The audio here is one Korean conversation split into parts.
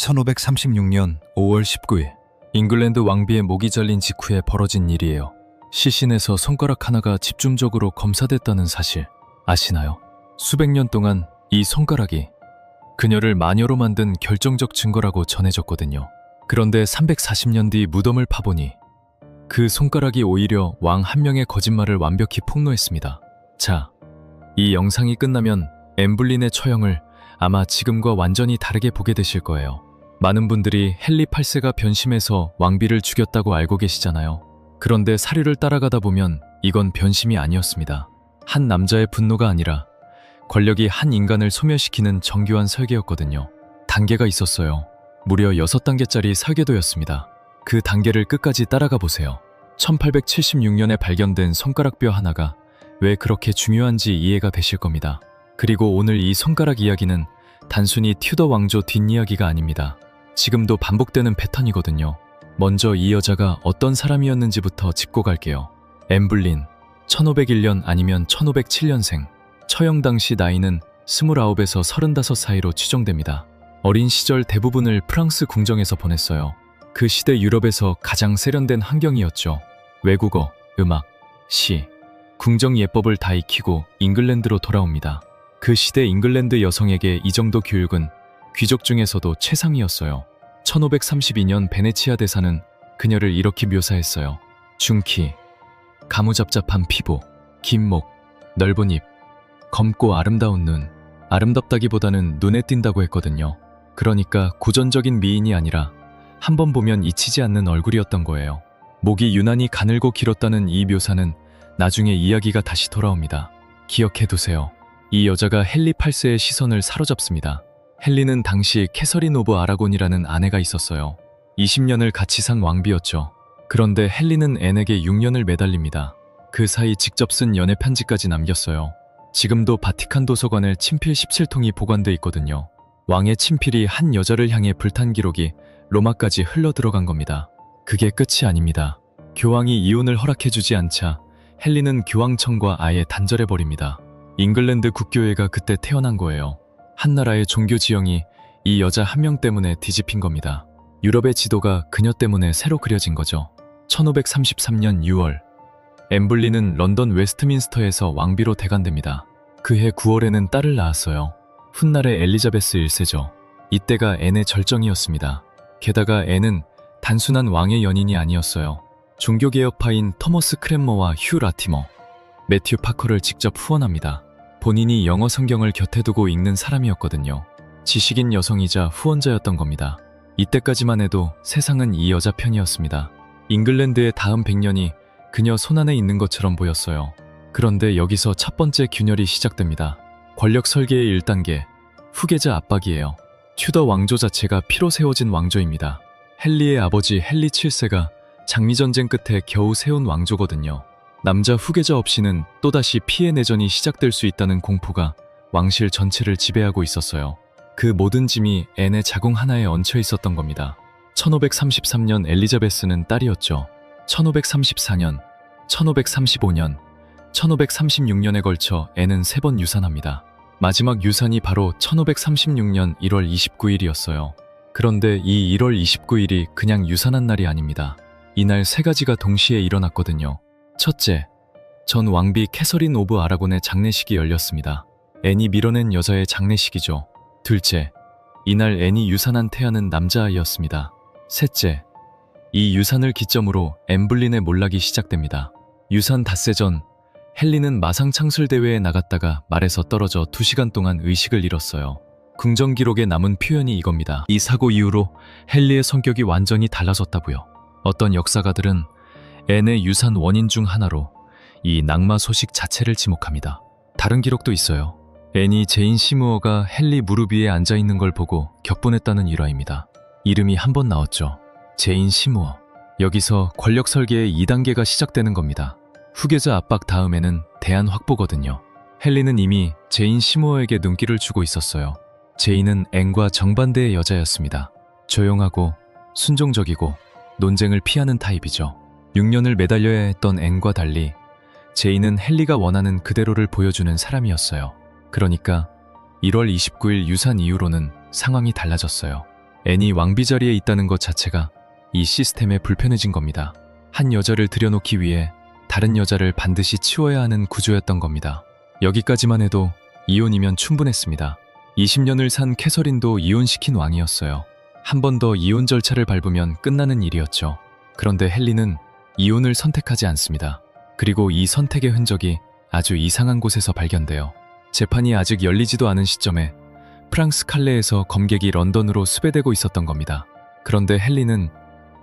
1536년 5월 19일 잉글랜드 왕비의 목이 잘린 직후에 벌어진 일이에요. 시신에서 손가락 하나가 집중적으로 검사됐다는 사실 아시나요? 수백 년 동안 이 손가락이 그녀를 마녀로 만든 결정적 증거라고 전해졌거든요. 그런데 340년 뒤 무덤을 파보니 그 손가락이 오히려 왕 한 명의 거짓말을 완벽히 폭로했습니다. 자, 이 영상이 끝나면 엠블린의 처형을 아마 지금과 완전히 다르게 보게 되실 거예요. 많은 분들이 헨리 8세가 변심해서 왕비를 죽였다고 알고 계시잖아요. 그런데 사료를 따라가다 보면 이건 변심이 아니었습니다. 한 남자의 분노가 아니라 권력이 한 인간을 소멸시키는 정교한 설계였거든요. 단계가 있었어요. 무려 6단계짜리 설계도였습니다. 그 단계를 끝까지 따라가 보세요. 1876년에 발견된 손가락뼈 하나가 왜 그렇게 중요한지 이해가 되실 겁니다. 그리고 오늘 이 손가락 이야기는 단순히 튜더 왕조 뒷이야기가 아닙니다. 지금도 반복되는 패턴이거든요. 먼저 이 여자가 어떤 사람이었는지부터 짚고 갈게요. 엠블린, 1501년 아니면 1507년생. 처형 당시 나이는 29에서 35 사이로 추정됩니다. 어린 시절 대부분을 프랑스 궁정에서 보냈어요. 그 시대 유럽에서 가장 세련된 환경이었죠. 외국어, 음악, 시, 궁정 예법을 다 익히고 잉글랜드로 돌아옵니다. 그 시대 잉글랜드 여성에게 이 정도 교육은 귀족 중에서도 최상이었어요. 1532년 베네치아 대사는 그녀를 이렇게 묘사했어요. 중키, 가무잡잡한 피부, 긴 목, 넓은 입, 검고 아름다운 눈. 아름답다기보다는 눈에 띈다고 했거든요. 그러니까 고전적인 미인이 아니라 한 번 보면 잊히지 않는 얼굴이었던 거예요. 목이 유난히 가늘고 길었다는 이 묘사는 나중에 이야기가 다시 돌아옵니다. 기억해두세요. 이 여자가 헨리 8세의 시선을 사로잡습니다. 헨리는 당시 캐서린 오브 아라곤이라는 아내가 있었어요. 20년을 같이 산 왕비였죠. 그런데 헨리는 앤에게 6년을 매달립니다. 그 사이 직접 쓴 연애 편지까지 남겼어요. 지금도 바티칸 도서관에 친필 17통이 보관돼 있거든요. 왕의 친필이 한 여자를 향해 불탄 기록이 로마까지 흘러 들어간 겁니다. 그게 끝이 아닙니다. 교황이 이혼을 허락해주지 않자 헨리는 교황청과 아예 단절해버립니다. 잉글랜드 국교회가 그때 태어난 거예요. 한 나라의 종교 지형이 이 여자 한 명 때문에 뒤집힌 겁니다. 유럽의 지도가 그녀 때문에 새로 그려진 거죠. 1533년 6월 엠블린은 런던 웨스트민스터에서 왕비로 대관됩니다. 그해 9월에는 딸을 낳았어요. 훗날의 엘리자베스 1세죠. 이때가 앤의 절정이었습니다. 게다가 앤은 단순한 왕의 연인이 아니었어요. 종교개혁파인 토머스 크랜머와 휴 라티머, 매튜 파커를 직접 후원합니다. 본인이 영어 성경을 곁에 두고 읽는 사람이었거든요. 지식인 여성이자 후원자였던 겁니다. 이때까지만 해도 세상은 이 여자 편이었습니다. 잉글랜드의 다음 100년이 그녀 손안에 있는 것처럼 보였어요. 그런데 여기서 첫 번째 균열이 시작됩니다. 권력 설계의 1단계, 후계자 압박이에요. 튜더 왕조 자체가 피로 세워진 왕조입니다. 헨리의 아버지 헨리 7세가 장미전쟁 끝에 겨우 세운 왕조거든요. 남자 후계자 없이는 또다시 피해 내전이 시작될 수 있다는 공포가 왕실 전체를 지배하고 있었어요. 그 모든 짐이 앤의 자궁 하나에 얹혀 있었던 겁니다. 1533년 엘리자베스는 딸이었죠. 1534년, 1535년, 1536년에 걸쳐 앤은 3번 유산합니다. 마지막 유산이 바로 1536년 1월 29일이었어요. 그런데 이 1월 29일이 그냥 유산한 날이 아닙니다. 이날 3가지가 동시에 일어났거든요. 첫째, 전 왕비 캐서린 오브 아라곤의 장례식이 열렸습니다. 앤이 밀어낸 여자의 장례식이죠. 둘째, 이날 앤이 유산한 태아는 남자아이였습니다. 셋째, 이 유산을 기점으로 엠블린의 몰락이 시작됩니다. 유산 닷새 전 헨리는 마상 창술 대회에 나갔다가 말에서 떨어져 2시간 동안 의식을 잃었어요. 궁정 기록에 남은 표현이 이겁니다. 이 사고 이후로 헨리의 성격이 완전히 달라졌다고요. 어떤 역사가들은 앤의 유산 원인 중 하나로 이 낙마 소식 자체를 지목합니다. 다른 기록도 있어요. 앤이 제인 시무어가 헨리 무릎 위에 앉아있는 걸 보고 격분했다는 일화입니다. 이름이 한 번 나왔죠. 제인 시무어. 여기서 권력 설계의 2단계가 시작되는 겁니다. 후계자 압박 다음에는 대안 확보거든요. 헨리는 이미 제인 시무어에게 눈길을 주고 있었어요. 제인은 앤과 정반대의 여자였습니다. 조용하고 순종적이고 논쟁을 피하는 타입이죠. 6년을 매달려야 했던 앤과 달리 제인은 헨리가 원하는 그대로를 보여주는 사람이었어요. 그러니까 1월 29일 유산 이후로는 상황이 달라졌어요. 앤이 왕비 자리에 있다는 것 자체가 이 시스템에 불편해진 겁니다. 한 여자를 들여놓기 위해 다른 여자를 반드시 치워야 하는 구조였던 겁니다. 여기까지만 해도 이혼이면 충분했습니다. 20년을 산 캐서린도 이혼시킨 왕이었어요. 한 번 더 이혼 절차를 밟으면 끝나는 일이었죠. 그런데 헨리는 이혼을 선택하지 않습니다. 그리고 이 선택의 흔적이 아주 이상한 곳에서 발견돼요. 재판이 아직 열리지도 않은 시점에 프랑스 칼레에서 검객이 런던으로 수배되고 있었던 겁니다. 그런데 헨리는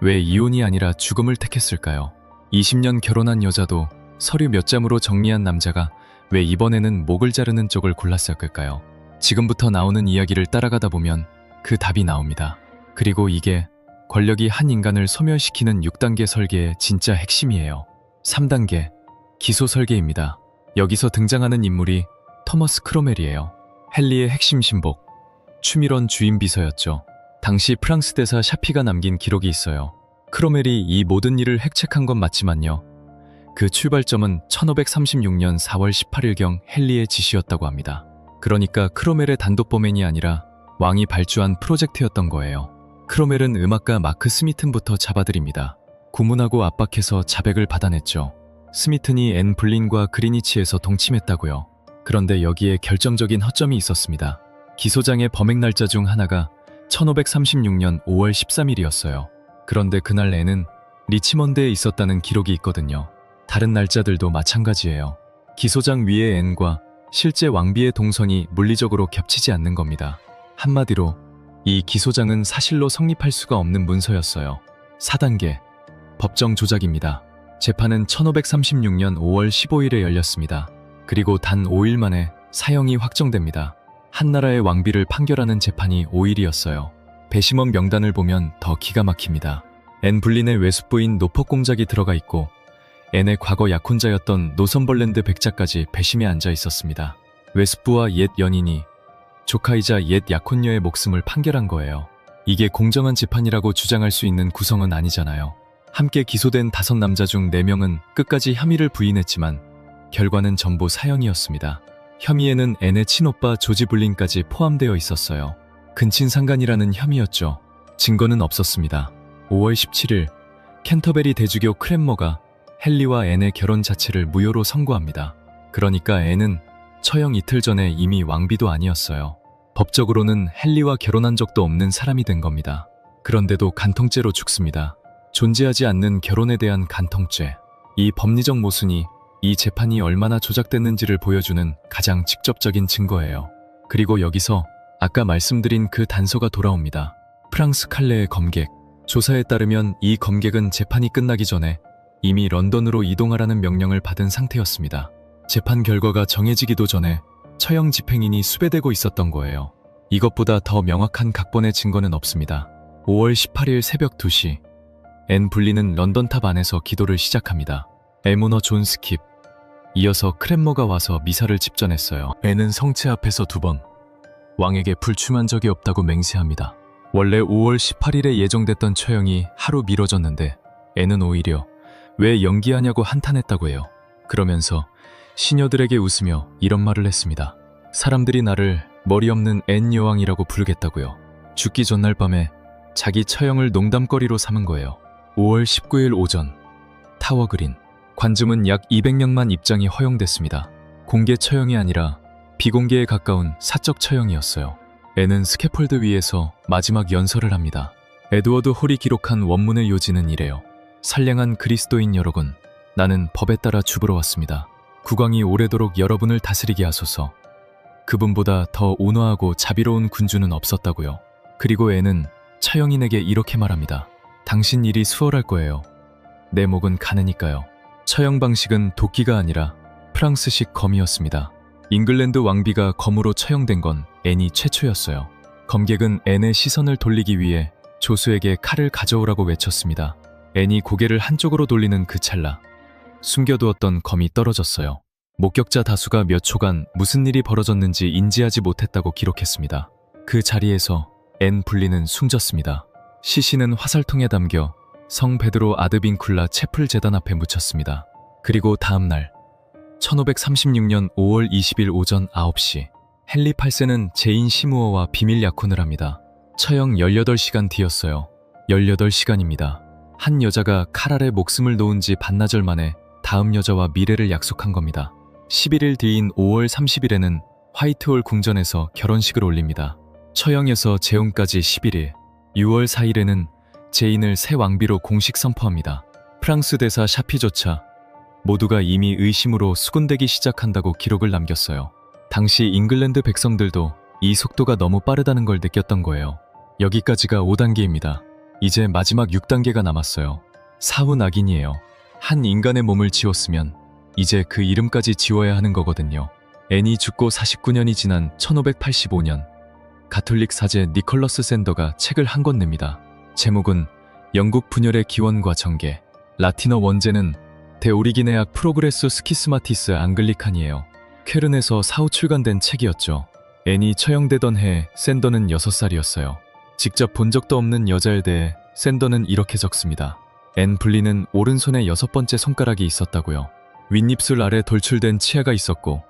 왜 이혼이 아니라 죽음을 택했을까요? 20년 결혼한 여자도 서류 몇 장으로 정리한 남자가 왜 이번에는 목을 자르는 쪽을 골랐을까요? 지금부터 나오는 이야기를 따라가다 보면 그 답이 나옵니다. 그리고 이게 권력이 한 인간을 소멸시키는 6단계 설계의 진짜 핵심이에요. 3단계, 기소 설계입니다. 여기서 등장하는 인물이 토머스 크로멜이에요. 헨리의 핵심 신복, 추미런 주임 비서였죠. 당시 프랑스 대사 샤피가 남긴 기록이 있어요. 크로멜이 이 모든 일을 획책한 건 맞지만요. 그 출발점은 1536년 4월 18일경 헨리의 지시였다고 합니다. 그러니까 크로멜의 단독 범행이 아니라 왕이 발주한 프로젝트였던 거예요. 크로멜은 음악가 마크 스미튼부터 잡아들입니다. 고문하고 압박해서 자백을 받아냈죠. 스미튼이 앤 블린과 그리니치에서 동침했다고요. 그런데 여기에 결정적인 허점이 있었습니다. 기소장의 범행 날짜 중 하나가 1536년 5월 13일이었어요. 그런데 그날 앤은 리치먼드에 있었다는 기록이 있거든요. 다른 날짜들도 마찬가지예요. 기소장 위의 앤과 실제 왕비의 동선이 물리적으로 겹치지 않는 겁니다. 한마디로 이 기소장은 사실로 성립할 수가 없는 문서였어요. 4단계, 법정 조작입니다. 재판은 1536년 5월 15일에 열렸습니다. 그리고 단 5일 만에 사형이 확정됩니다. 한나라의 왕비를 판결하는 재판이 5일이었어요. 배심원 명단을 보면 더 기가 막힙니다. 앤 블린의 외숙부인 노폭 공작이 들어가 있고 앤의 과거 약혼자였던 노선벌랜드 백자까지 배심에 앉아 있었습니다. 외숙부와 옛 연인이 조카이자 옛 약혼녀의 목숨을 판결한 거예요. 이게 공정한 재판이라고 주장할 수 있는 구성은 아니잖아요. 함께 기소된 5남자 중 4명은 끝까지 혐의를 부인했지만 결과는 전부 사형이었습니다. 혐의에는 앤의 친오빠 조지 블린까지 포함되어 있었어요. 근친상간이라는 혐의였죠. 증거는 없었습니다. 5월 17일 캔터베리 대주교 크랜머가 헨리와 앤의 결혼 자체를 무효로 선고합니다. 그러니까 앤은 처형 이틀 전에 이미 왕비도 아니었어요. 법적으로는 헨리와 결혼한 적도 없는 사람이 된 겁니다. 그런데도 간통죄로 죽습니다. 존재하지 않는 결혼에 대한 간통죄. 이 법리적 모순이 이 재판이 얼마나 조작됐는지를 보여주는 가장 직접적인 증거예요. 그리고 여기서 아까 말씀드린 그 단서가 돌아옵니다. 프랑스 칼레의 검객. 조사에 따르면 이 검객은 재판이 끝나기 전에 이미 런던으로 이동하라는 명령을 받은 상태였습니다. 재판 결과가 정해지기도 전에 처형 집행인이 수배되고 있었던 거예요. 이것보다 더 명확한 각본의 증거는 없습니다. 5월 18일 새벽 2시 앤 블린은 런던탑 안에서 기도를 시작합니다. 엘모너 존 스킵, 이어서 크랜머가 와서 미사를 집전했어요. 앤은 성체 앞에서 2번 왕에게 불충한 적이 없다고 맹세합니다. 원래 5월 18일에 예정됐던 처형이 하루 미뤄졌는데 앤은 오히려 왜 연기하냐고 한탄했다고 해요. 그러면서 시녀들에게 웃으며 이런 말을 했습니다. 사람들이 나를 머리 없는 앤 여왕이라고 부르겠다고요. 죽기 전날 밤에 자기 처형을 농담거리로 삼은 거예요. 5월 19일 오전 타워 그린. 관중은 약 200명만 입장이 허용됐습니다. 공개 처형이 아니라 비공개에 가까운 사적 처형이었어요. 앤은 스캐폴드 위에서 마지막 연설을 합니다. 에드워드 홀이 기록한 원문의 요지는 이래요. 선량한 그리스도인 여러분, 나는 법에 따라 죽으러 왔습니다. 국왕이 오래도록 여러분을 다스리게 하소서. 그분보다 더 온화하고 자비로운 군주는 없었다고요. 그리고 앤은 처형인에게 이렇게 말합니다. 당신 일이 수월할 거예요. 내 목은 가느니까요. 처형 방식은 도끼가 아니라 프랑스식 검이었습니다. 잉글랜드 왕비가 검으로 처형된 건 앤이 최초였어요. 검객은 앤의 시선을 돌리기 위해 조수에게 칼을 가져오라고 외쳤습니다. 앤이 고개를 한쪽으로 돌리는 그 찰나 숨겨두었던 검이 떨어졌어요. 목격자 다수가 몇 초간 무슨 일이 벌어졌는지 인지하지 못했다고 기록했습니다. 그 자리에서 앤 블린은 숨졌습니다. 시신은 화살통에 담겨 성 베드로 아드빈쿨라 채플 재단 앞에 묻혔습니다. 그리고 다음 날 1536년 5월 20일 오전 9시 헨리 8세는 제인 시무어와 비밀 약혼을 합니다. 처형 18시간 뒤였어요. 18시간입니다. 한 여자가 칼 아래 목숨을 놓은 지 반나절 만에 다음 여자와 미래를 약속한 겁니다. 11일 뒤인 5월 30일에는 화이트홀 궁전에서 결혼식을 올립니다. 처형에서 재혼까지 11일, 6월 4일에는 제인을 새 왕비로 공식 선포합니다. 프랑스 대사 샤피조차 모두가 이미 의심으로 수군대기 시작한다고 기록을 남겼어요. 당시 잉글랜드 백성들도 이 속도가 너무 빠르다는 걸 느꼈던 거예요. 여기까지가 5단계입니다. 이제 마지막 6단계가 남았어요. 사후 낙인이에요. 한 인간의 몸을 지웠으면 이제 그 이름까지 지워야 하는 거거든요. 앤이 죽고 49년이 지난 1585년 가톨릭 사제 니콜러스 샌더가 책을 한 권 냅니다. 제목은 영국 분열의 기원과 전개, 라틴어 원제는 데 오리기네악 프로그레소 스키스마티스 앙글리칸이에요. 쾰른에서 사후 출간된 책이었죠. 앤이 처형되던 해 샌더는 6살이었어요. 직접 본 적도 없는 여자에 대해 샌더는 이렇게 적습니다. 앤 블리는 오른손에 6번째 손가락이 있었다고요. 윗입술 아래 돌출된 치아가 있었고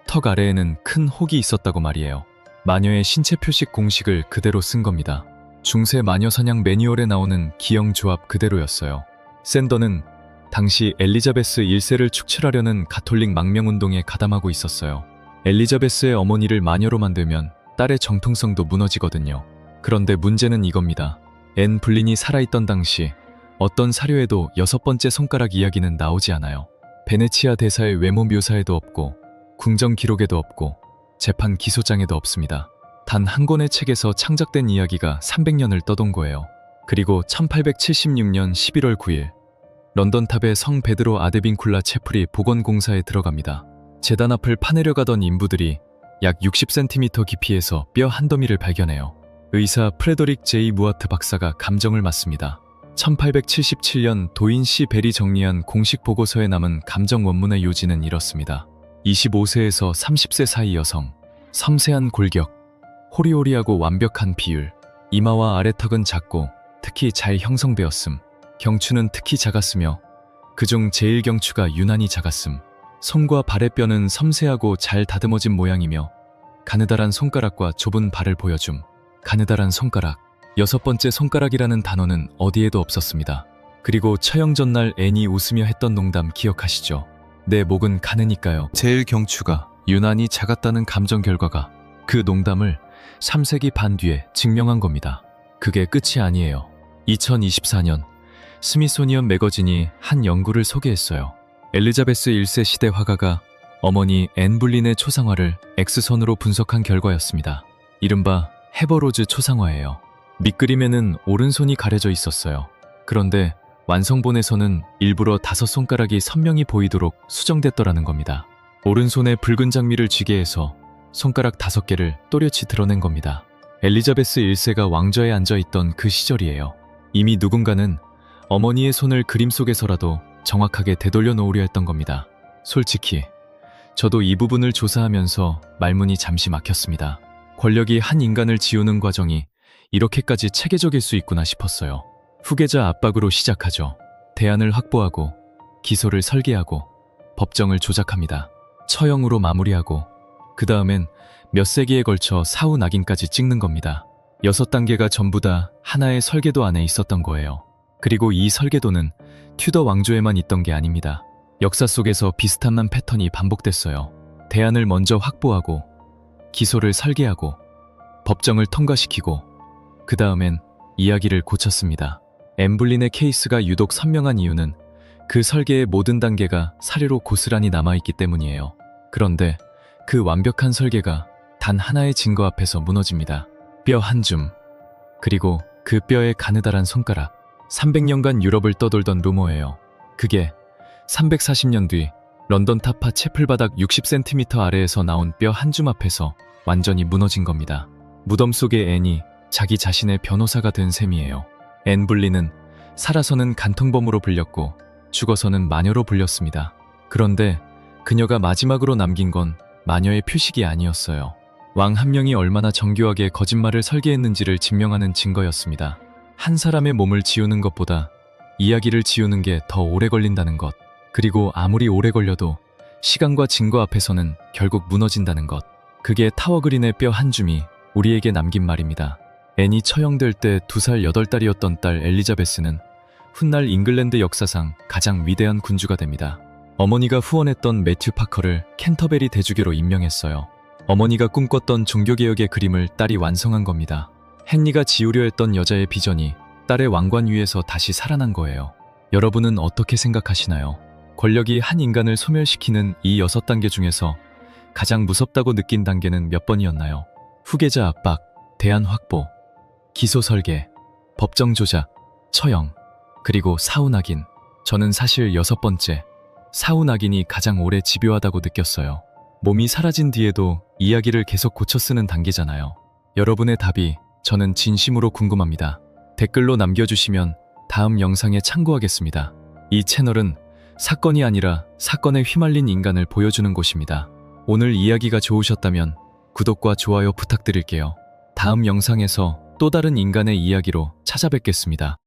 턱 아래에는 큰 혹이 있었다고 말이에요. 마녀의 신체 표식 공식을 그대로 쓴 겁니다. 중세 마녀 사냥 매뉴얼에 나오는 기형 조합 그대로였어요. 샌더는 당시 엘리자베스 1세를 축출하려는 가톨릭 망명운동에 가담하고 있었어요. 엘리자베스의 어머니를 마녀로 만들면 딸의 정통성도 무너지거든요. 그런데 문제는 이겁니다. 앤 블린이 살아있던 당시 어떤 사료에도 6번째 손가락 이야기는 나오지 않아요. 베네치아 대사의 외모 묘사에도 없고 궁정 기록에도 없고 재판 기소장에도 없습니다. 단 한 권의 책에서 창작된 이야기가 300년을 떠돈 거예요. 그리고 1876년 11월 9일 런던탑의 성 베드로 아데빈쿨라 채플이 복원공사에 들어갑니다. 제단 앞을 파내려가던 인부들이 약 60cm 깊이에서 뼈 한 더미를 발견해요. 의사 프레더릭 제이 무아트 박사가 감정을 맡습니다. 1877년 도인 시 벨이 정리한 공식 보고서에 남은 감정 원문의 요지는 이렇습니다. 25세에서 30세 사이 여성, 섬세한 골격, 호리호리하고 완벽한 비율, 이마와 아래턱은 작고 특히 잘 형성되었음, 경추는 특히 작았으며 그중 제일 경추가 유난히 작았음, 손과 발의 뼈는 섬세하고 잘 다듬어진 모양이며 가느다란 손가락과 좁은 발을 보여줌. 가느다란 손가락, 6번째 손가락이라는 단어는 어디에도 없었습니다. 그리고 처형 전날 앤이 웃으며 했던 농담 기억하시죠? 내 목은 가느니까요. 제일 경추가 유난히 작았다는 감정 결과가 그 농담을 3세기 반 뒤에 증명한 겁니다. 그게 끝이 아니에요. 2024년 스미소니언 매거진이 한 연구를 소개했어요. 엘리자베스 1세 시대 화가가 어머니 앤 블린의 초상화를 X선으로 분석한 결과였습니다. 이른바 헤버로즈 초상화예요. 밑그림에는 오른손이 가려져 있었어요. 그런데 완성본에서는 일부러 5손가락이 선명히 보이도록 수정됐더라는 겁니다. 오른손에 붉은 장미를 쥐게 해서 손가락 5개를 또렷이 드러낸 겁니다. 엘리자베스 1세가 왕좌에 앉아있던 그 시절이에요. 이미 누군가는 어머니의 손을 그림 속에서라도 정확하게 되돌려 놓으려 했던 겁니다. 솔직히 저도 이 부분을 조사하면서 말문이 잠시 막혔습니다. 권력이 한 인간을 지우는 과정이 이렇게까지 체계적일 수 있구나 싶었어요. 후계자 압박으로 시작하죠. 대안을 확보하고 기소를 설계하고 법정을 조작합니다. 처형으로 마무리하고 그 다음엔 몇 세기에 걸쳐 사후 낙인까지 찍는 겁니다. 6단계가 전부 다 하나의 설계도 안에 있었던 거예요. 그리고 이 설계도는 튜더 왕조에만 있던 게 아닙니다. 역사 속에서 비슷한 패턴이 반복됐어요. 대안을 먼저 확보하고 기소를 설계하고 법정을 통과시키고 그 다음엔 이야기를 고쳤습니다. 앤 블린의 케이스가 유독 선명한 이유는 그 설계의 모든 단계가 사례로 고스란히 남아있기 때문이에요. 그런데 그 완벽한 설계가 단 하나의 증거 앞에서 무너집니다. 뼈 한 줌, 그리고 그 뼈의 가느다란 손가락. 300년간 유럽을 떠돌던 루머예요. 그게 340년 뒤 런던 타파 채플 바닥 60cm 아래에서 나온 뼈 한 줌 앞에서 완전히 무너진 겁니다. 무덤 속의 앤이 자기 자신의 변호사가 된 셈이에요. 앤 블린은 살아서는 간통범으로 불렸고 죽어서는 마녀로 불렸습니다. 그런데 그녀가 마지막으로 남긴 건 마녀의 표식이 아니었어요. 왕 한 명이 얼마나 정교하게 거짓말을 설계했는지를 증명하는 증거였습니다. 한 사람의 몸을 지우는 것보다 이야기를 지우는 게 더 오래 걸린다는 것, 그리고 아무리 오래 걸려도 시간과 증거 앞에서는 결국 무너진다는 것. 그게 타워 그린의 뼈 한 줌이 우리에게 남긴 말입니다. 앤이 처형될 때 2살 8달이었던 딸 엘리자베스는 훗날 잉글랜드 역사상 가장 위대한 군주가 됩니다. 어머니가 후원했던 매튜 파커를 캔터베리 대주교로 임명했어요. 어머니가 꿈꿨던 종교개혁의 그림을 딸이 완성한 겁니다. 헨리가 지우려 했던 여자의 비전이 딸의 왕관 위에서 다시 살아난 거예요. 여러분은 어떻게 생각하시나요? 권력이 한 인간을 소멸시키는 이 6단계 중에서 가장 무섭다고 느낀 단계는 몇 번이었나요? 후계자 압박, 대안 확보, 기소 설계, 법정 조작, 처형, 그리고 사후 낙인. 저는 사실 6번째, 사후 낙인이 가장 오래 집요하다고 느꼈어요. 몸이 사라진 뒤에도 이야기를 계속 고쳐 쓰는 단계잖아요. 여러분의 답이 저는 진심으로 궁금합니다. 댓글로 남겨주시면 다음 영상에 참고하겠습니다. 이 채널은 사건이 아니라 사건에 휘말린 인간을 보여주는 곳입니다. 오늘 이야기가 좋으셨다면 구독과 좋아요 부탁드릴게요. 다음 영상에서 또 다른 인간의 이야기로 찾아뵙겠습니다.